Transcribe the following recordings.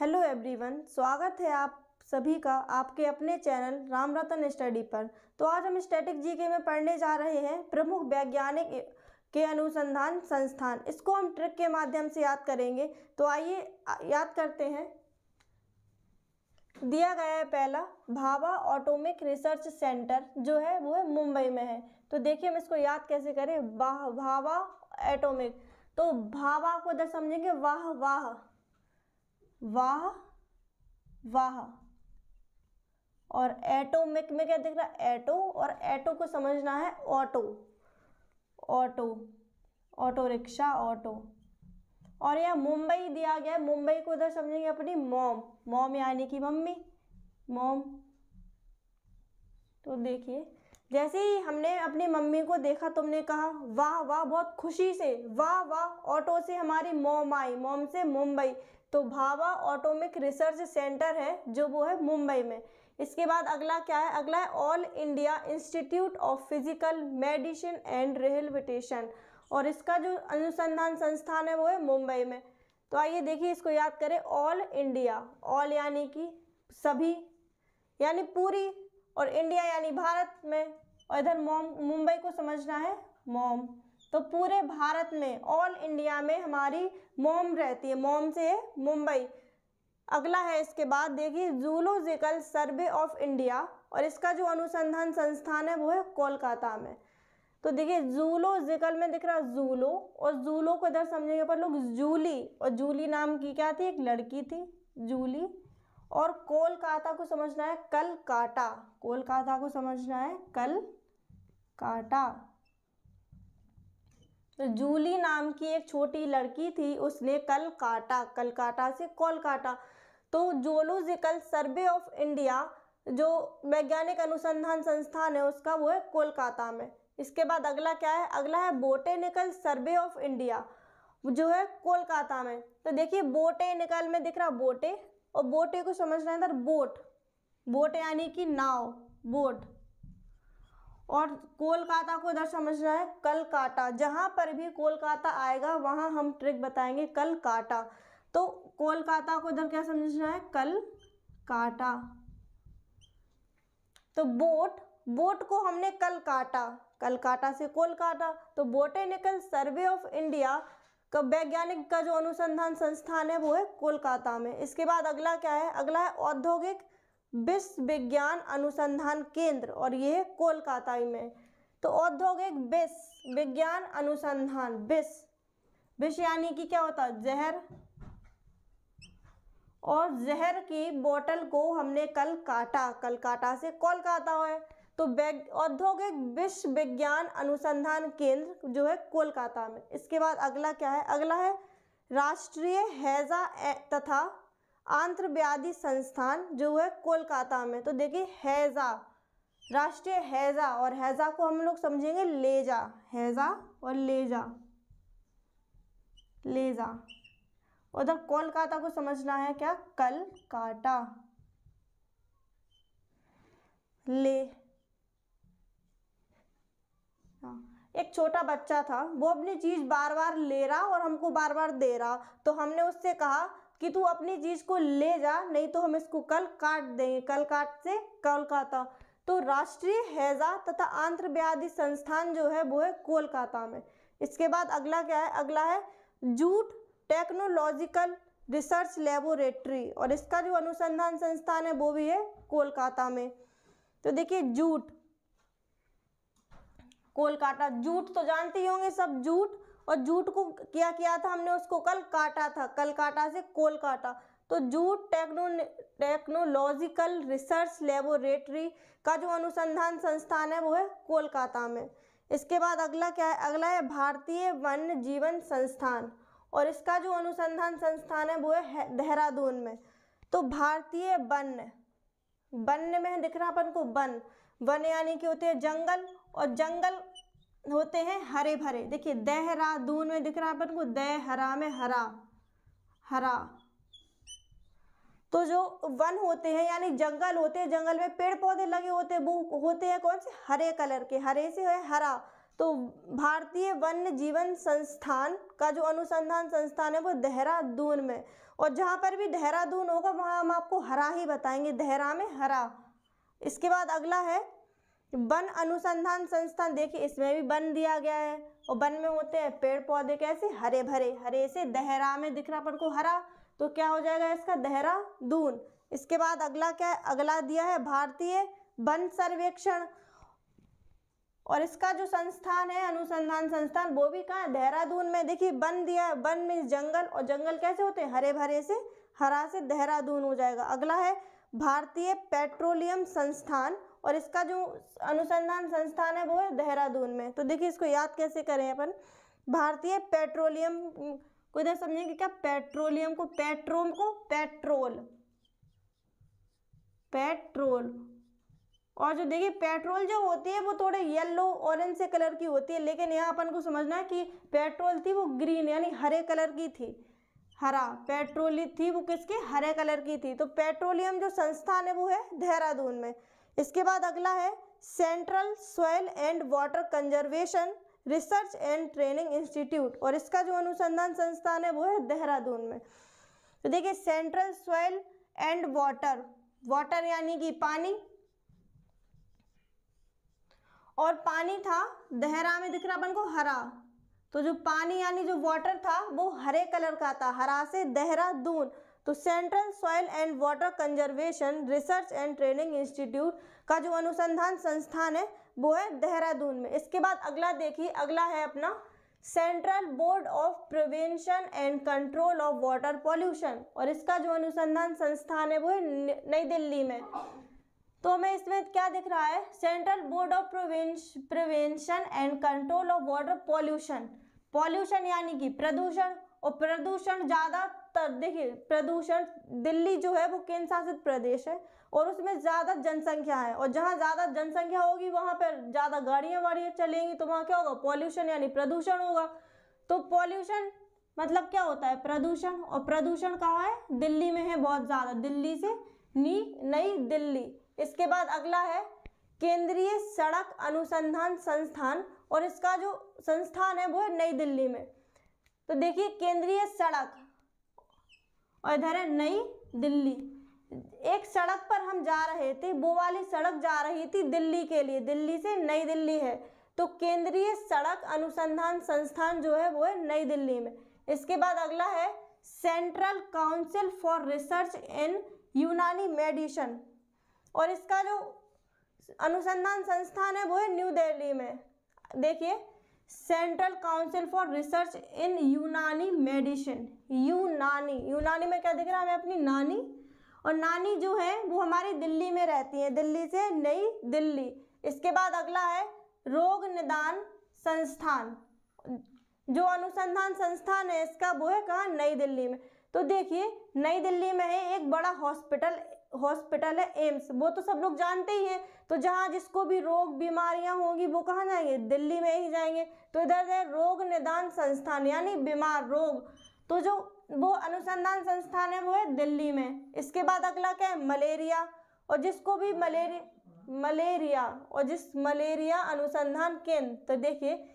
Hello everyone, स्वागत है आप सभी का आपके अपने चैनल राम रतन स्टडी पर। तो आज हम स्टैटिक जीके में पढ़ने जा रहे हैं प्रमुख वैज्ञानिक के अनुसंधान संस्थान। इसको हम ट्रिक के माध्यम से याद करेंगे। तो आइए याद करते हैं। दिया गया है पहला, भाभा एटॉमिक रिसर्च सेंटर जो है वो है मुंबई में है। तो देखिए हम इसको याद कैसे करें। भाभा एटॉमिक, तो भाभा को इधर समझेंगे वाह वाह वाह वाह, और एटोमिक में क्या दिख रहा है एटो, और एटो को समझना है auto, auto auto rickshaw auto. और यह मुंबई दिया गया है, मुंबई को इधर समझेंगे अपनी मॉम, मॉम यानी कि मम्मी, मॉम। तो देखिए जैसे ही हमने अपनी मम्मी को देखा, तुमने कहा वाह वाह बहुत खुशी से, वाह वाह, ऑटो से हमारी मॉम आई, मॉम से मुंबई। तो भाभा एटॉमिक रिसर्च सेंटर है जो वो है मुंबई में। इसके बाद अगला क्या है, अगला है all India institute of physical medicine and rehabilitation, और इसका जो अनुसंधान संस्थान है वो है मुंबई में। तो आइए देखिए इसको याद करें। ऑल इंडिया, ऑल यानी कि सभी यानी पूरी, और इंडिया यानी भारत में, और इधर मॉम, मुंबई को समझना है मॉम। तो पूरे भारत में, ऑल इंडिया में हमारी मॉम रहती है, मॉम से है मुंबई। अगला है इसके बाद देखिए जूलॉजिकल सर्वे ऑफ इंडिया, और इसका जो अनुसंधान संस्थान है वो है कोलकाता में। तो देखिए जूलॉजिकल में दिख रहा है जूलो, और जूलो को इधर समझेंगे अपन लोग जूली, और जूली नाम की क्या थी, एक लड़की थी जूली। और कोलकाता को समझना है कलकाटा, कोलकाता को समझना है कलकाटा। तो जूली नाम की एक छोटी लड़की थी, उसने कल काटा, कलकाटा से कोलकाता। तो जूलॉजिकल सर्वे ऑफ इंडिया जो वैज्ञानिक अनुसंधान संस्थान है उसका वो है कोलकाता में। इसके बाद अगला क्या है, अगला है बोटेनिकल सर्वे ऑफ इंडिया जो है कोलकाता में। तो देखिए बोटेनिकल में दिख रहा बोटे, और बोटे को समझना है इधर बोट, बोट यानी कि नाव, बोट। और कोलकाता को इधर समझना है कलकाटा, जहाँ पर भी कोलकाता आएगा वहाँ हम ट्रिक बताएंगे कलकाटा। तो कोलकाता को इधर क्या समझना है कलकाटा। तो बोट, बोट को हमने कलकाटा, कलकाटा से कोलकाता। तो बोटेनिकल सर्वे ऑफ इंडिया का वैज्ञानिक का जो अनुसंधान संस्थान है वो है कोलकाता में। इसके बाद अगला क्या है, अगला है औद्योगिक विश्व विज्ञान अनुसंधान केंद्र, और ये है कोलकाता ही में। तो औद्योगिक विश्व विज्ञान अनुसंधान, विश्व, विश्व यानी कि क्या होता है जहर, और जहर की बोतल को हमने कल काटा, कलकाता से कोलकाता है। तो औद्योगिक विश्व विज्ञान अनुसंधान केंद्र जो है कोलकाता में। इसके बाद अगला क्या है, अगला है राष्ट्रीय हैजा तथा आंत्रव्याधि संस्थान जो है कोलकाता में। तो देखिए हैजा, राष्ट्रीय हैजा, और हैजा को हम लोग समझेंगे लेजा, हैजा और लेजा, लेजा। उधर कोलकाता को समझना है क्या कलकाटा, ले। एक छोटा बच्चा था, वो अपनी चीज बार बार ले रहा और हमको बार बार दे रहा। तो हमने उससे कहा कि तू अपनी चीज को ले जा, नहीं तो हम इसको कल काट देंगे, कल काट से कोलकाता। तो राष्ट्रीय हैजा तथा आंत्रव्याधि संस्थान जो है वो है कोलकाता में। इसके बाद अगला क्या है, अगला है जूट टेक्नोलॉजिकल रिसर्च लेबोरेटरी, और इसका जो अनुसंधान संस्थान है वो भी है कोलकाता में। तो देखिए जूट, कोलकाता, जूट तो जानते ही होंगे सब, जूट, और जूट को क्या किया था हमने, उसको कल काटा था, कलकाता से कोलकाता। तो जूट टेक्नोलॉजिकल रिसर्च लेबोरेटरी का जो अनुसंधान संस्थान है वो है कोलकाता में। इसके बाद अगला क्या है, अगला है भारतीय वन्य जीवन संस्थान, और इसका जो अनुसंधान संस्थान है वो है देहरादून में। तो भारतीय वन्य, वन्य में दिख रहा अपन को वन, वन यानी कि होते हैं जंगल, और जंगल होते हैं हरे भरे। देखिए देहरादून में दिख रहा है अपन को देहरा में हरा, हरा। तो जो वन होते हैं यानी जंगल होते हैं, जंगल में पेड़ पौधे लगे होते हैं, वो होते हैं कौन से, हरे कलर के, हरे से है हरा। तो भारतीय वन्य जीवन संस्थान का जो अनुसंधान संस्थान है वो देहरादून में, और जहाँ पर भी देहरादून होगा वहाँ हम आपको हरा ही बताएंगे, देहरा में हरा। इसके बाद अगला है वन अनुसंधान संस्थान। देखिए इसमें भी वन दिया गया है, और वन में होते हैं पेड़ पौधे कैसे, हरे भरे। हरे से देहरा में दिख रहा अपन को हरा, तो क्या हो जाएगा इसका, देहरादून। इसके बाद अगला क्या है, अगला दिया है भारतीय वन सर्वेक्षण, और इसका जो संस्थान है अनुसंधान संस्थान वो भी कहाँ है, देहरादून में। देखिए वन दिया है, वन में जंगल, और जंगल कैसे होते हैं, हरे भरे से, हरा से देहरादून हो जाएगा। अगला है भारतीय पेट्रोलियम संस्थान, और इसका जो अनुसंधान संस्थान है वो है देहरादून में। तो देखिए इसको याद कैसे करें अपन, भारतीय पेट्रोलियम को इधर समझेंगे क्या, पेट्रोलियम को, पेट्रोल को पेट्रोल, पेट्रोल। और जो देखिए पेट्रोल जो होती है वो थोड़े येलो ऑरेंज से कलर की होती है, लेकिन यहाँ अपन को समझना है कि पेट्रोल थी वो ग्रीन यानी हरे कलर की थी, हरा। पेट्रोल थी वो किसके, हरे कलर की थी। तो पेट्रोलियम जो संस्थान है वो है देहरादून में। इसके बाद अगला है central soil and water conservation research and training institute, और इसका जो अनुसंधान संस्थान है वो है देहरादून में। तो देखिए central soil and water, water यानी कि पानी, और पानी था देहरा में दिख रहा अपन को हरा, तो जो पानी यानी जो वाटर था वो हरे कलर का था, हरा से देहरादून। तो central soil and water conservation research and training institute का जो अनुसंधान संस्थान है वो है देहरादून में। इसके बाद अगला देखिए, अगला है अपना central board of prevention and control of water pollution, और इसका जो अनुसंधान संस्थान है वो है नई दिल्ली में। तो हमें इसमें क्या दिख रहा है, central board of prevention and control of water pollution, pollution यानी कि प्रदूषण, और प्रदूषण ज़्यादातर देखिए प्रदूषण, दिल्ली जो है वो केंद्र शासित प्रदेश है और उसमें ज़्यादा जनसंख्या है, और जहाँ ज़्यादा जनसंख्या होगी वहाँ पर ज़्यादा गाड़ियाँ वाड़ियाँ चलेंगी, तो वहाँ क्या होगा, पॉल्यूशन यानी प्रदूषण होगा। तो पॉल्यूशन मतलब क्या होता है, प्रदूषण, और प्रदूषण कहाँ है, दिल्ली में है बहुत ज़्यादा, दिल्ली से नई दिल्ली। इसके बाद अगला है केंद्रीय सड़क अनुसंधान संस्थान, और इसका जो संस्थान है वो है नई दिल्ली में। तो देखिए केंद्रीय सड़क, और इधर है नई दिल्ली। एक सड़क पर हम जा रहे थे, वो वाली सड़क जा रही थी दिल्ली के लिए, दिल्ली से नई दिल्ली है, तो केंद्रीय सड़क अनुसंधान संस्थान जो है वो है नई दिल्ली में। इसके बाद अगला है सेंट्रल काउंसिल फॉर रिसर्च इन यूनानी मेडिसिन, और इसका जो अनुसंधान संस्थान है वो है न्यू दिल्ली में। देखिए सेंट्रल काउंसिल फॉर रिसर्च इन यूनानी मेडिसिन, यूनानी में क्या दिख रहा है हमें, अपनी नानी, और नानी जो है वो हमारी दिल्ली में रहती है, दिल्ली से नई दिल्ली। इसके बाद अगला है रोग निदान संस्थान, जो अनुसंधान संस्थान है इसका वो है कहाँ, नई दिल्ली में। तो देखिए नई दिल्ली में है एक बड़ा हॉस्पिटल है एम्स, वो तो सब लोग जानते ही हैं। तो जहाँ जिसको भी रोग बीमारियां होंगी वो कहाँ जाएंगे, दिल्ली में ही जाएंगे। तो इधर है रोग निदान संस्थान यानी बीमार रोग, तो जो वो अनुसंधान संस्थान है वो है दिल्ली में। इसके बाद अगला क्या है, मलेरिया, और जिसको भी मलेरिया अनुसंधान केंद्र। तो देखिए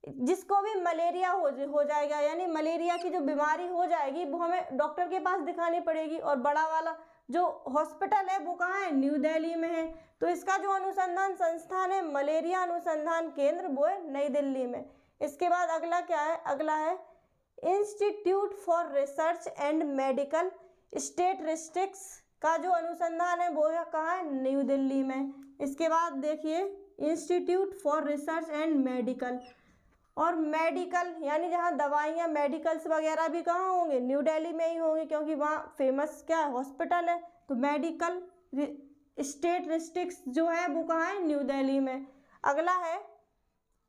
जिसको भी मलेरिया हो जाएगा यानी मलेरिया की जो बीमारी हो जाएगी वो हमें डॉक्टर के पास दिखानी पड़ेगी, और बड़ा वाला जो हॉस्पिटल है वो कहाँ है, न्यू दिल्ली में है। तो इसका जो अनुसंधान संस्थान है मलेरिया अनुसंधान केंद्र वो है नई दिल्ली में। इसके बाद अगला क्या है, अगला है institute for research and medical statistics का जो अनुसंधान है वो है कहाँ है, न्यू दिल्ली में। इसके बाद देखिए institute for research and medical, और मेडिकल यानी जहाँ दवाइयाँ मेडिकल्स वगैरह भी कहाँ होंगे, न्यू दिल्ली में ही होंगे, क्योंकि वहाँ फेमस क्या है, हॉस्पिटल है। तो मेडिकल स्टैटिस्टिक्स जो है वो कहाँ है, न्यू दिल्ली में। अगला है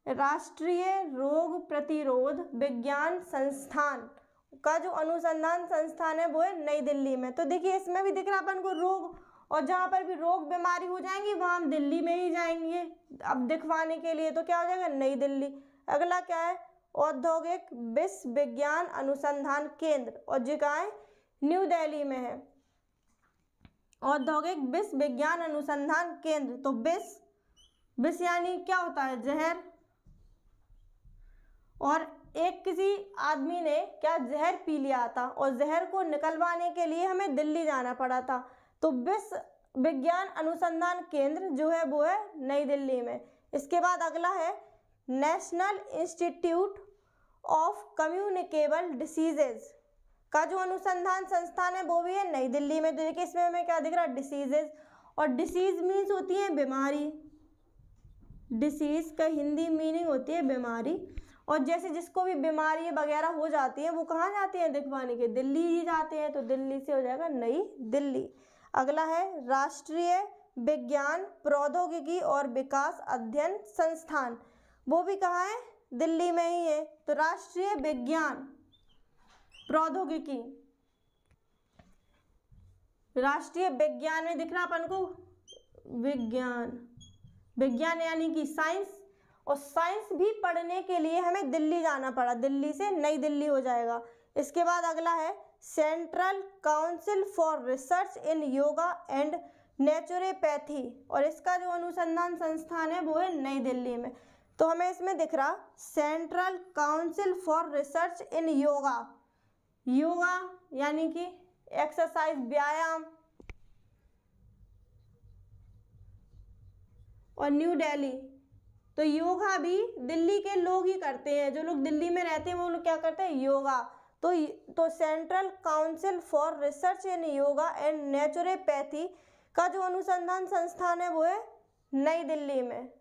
राष्ट्रीय रोग प्रतिरोध विज्ञान संस्थान का जो अनुसंधान संस्थान है वो है नई दिल्ली में। तो देखिए इसमें भी दिख रहा अपन को रोग, और जहाँ पर भी रोग बीमारी हो जाएंगी वहाँ हम दिल्ली में ही जाएंगे अब दिखवाने के लिए, तो क्या हो जाएगा, नई दिल्ली। अगला क्या है, औद्योगिक विश्वविज्ञान अनुसंधान केंद्र, और जो कहाँ है, न्यू दिल्ली में है औद्योगिक विश्वविज्ञान अनुसंधान केंद्र। तो विष यानी क्या होता है, जहर, और एक किसी आदमी ने क्या जहर पी लिया था और जहर को निकलवाने के लिए हमें दिल्ली जाना पड़ा था। तो विश्व विज्ञान अनुसंधान केंद्र जो है वो है नई दिल्ली में। इसके बाद अगला है national institute of communicable diseases का जो अनुसंधान संस्थान है वो भी है नई दिल्ली में। देखिए इसमें हमें क्या दिख रहा है, डिसीजेज, और डिसीज मीन्स होती है बीमारी। डिसीज का हिंदी मीनिंग होती है बीमारी। और जैसे जिसको भी बीमारी वगैरह हो जाती है वो कहाँ जाते हैं दिखवाने के, दिल्ली ही जाते हैं। तो दिल्ली से हो जाएगा नई दिल्ली। अगला है राष्ट्रीय विज्ञान प्रौद्योगिकी और विकास अध्ययन संस्थान, वो भी कहाँ है, दिल्ली में ही है। तो राष्ट्रीय विज्ञान प्रौद्योगिकी, राष्ट्रीय विज्ञान में दिख रहा अपन को विज्ञान, विज्ञान यानी कि साइंस, और साइंस भी पढ़ने के लिए हमें दिल्ली जाना पड़ा, दिल्ली से नई दिल्ली हो जाएगा। इसके बाद अगला है central council for research in yoga and naturopathy, और इसका जो अनुसंधान संस्थान है वो है नई दिल्ली में। तो हमें इसमें दिख रहा सेंट्रल काउंसिल फॉर रिसर्च इन योगा, योगा यानी कि एक्सरसाइज, व्यायाम, और न्यू दिल्ली। तो योगा भी दिल्ली के लोग ही करते हैं, जो लोग दिल्ली में रहते हैं वो लोग क्या करते हैं, योगा। तो central council for research in yoga and naturopathy का जो अनुसंधान संस्थान है वो है नई दिल्ली में।